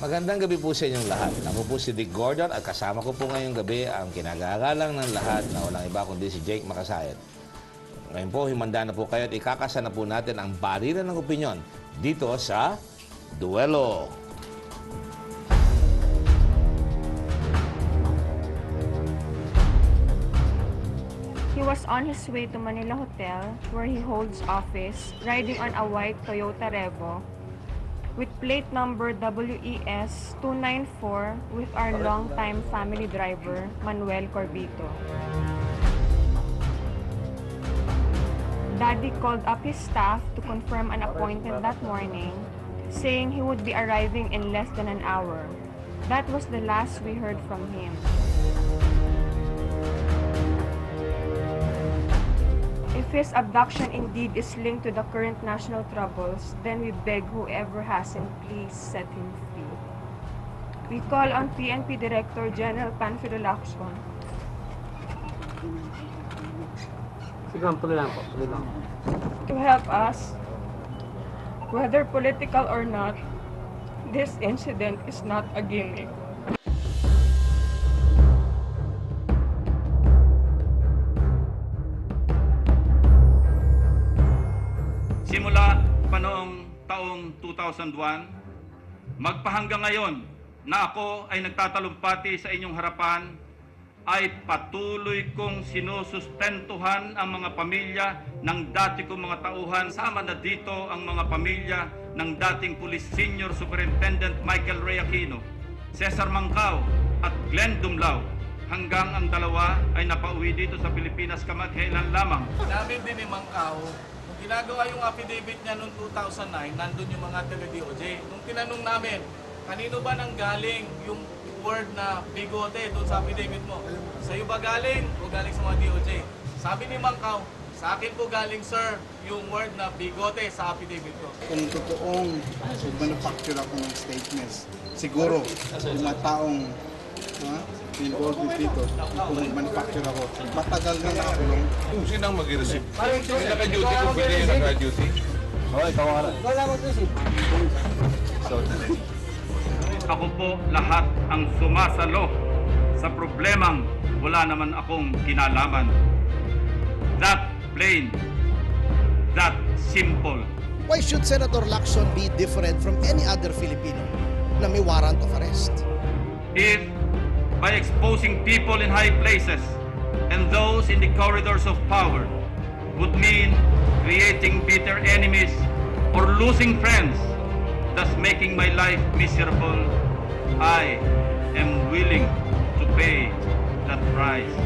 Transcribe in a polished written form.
Magandang gabi po sa inyong lahat. Ako po si Dick Gordon at kasama ko po ngayong gabi ang kinagagalang ng lahat na walang iba kundi si Jake Makasayat. Ngayon po, himanda na po kayo at ikakasa na po natin ang barilan ng opinyon dito sa Duelo. He was on his way to Manila Hotel, where he holds office, riding on a white Toyota Revo with plate number WES 294 with our longtime family driver, Manuel Corbito. Daddy called up his staff to confirm an appointment that morning, saying he would be arriving in less than an hour. That was the last we heard from him. If his abduction indeed is linked to the current national troubles, then we beg whoever has him, please set him free. We call on PNP Director General Panfilo Lacson to help us. Whether political or not, this incident is not a gimmick. Simula pa noong taong 2001, magpahanggang ngayon na ako ay nagtatalumpati sa inyong harapan, ay patuloy kong sinusustentuhan ang mga pamilya ng dati kong mga tauhan. Sama na dito ang mga pamilya ng dating Police Senior Superintendent Michael Ray Aquino, Cesar Mancao at Glenn Dumlao, hanggang ang dalawa ay napauwi dito sa Pilipinas kamakailan lamang. Namin din ni Mancao, nung ginagawa yung affidavit niya noong 2009, nandun yung mga taga-DOJ. Nung tinanong namin, kanino ba nanggaling yung word na bigote doon sa affidavit mo? Sa'yo ba galing o galing sa mga DOJ? Sabi ni Mancao, sa akin po galing, sir, yung word na bigote sa affidavit ko. Kung totoong manufacture ako ng statements, siguro yung mga taong involved dito, kung manufacture ako, matagal na nakakulong. Kung sinang mag-receive? Yung naka-duty, kung pwede yung naka-duty? Oo, ikaw nga lang. Ako po lahat ang sumasalo sa problemang wala naman akong kinalaman. That plain, that simple. Why should Senator Lacson be different from any other Filipino na may warrant of arrest? If by exposing people in high places and those in the corridors of power would mean creating bitter enemies or losing friends, thus making my life miserable, I am willing to pay that price.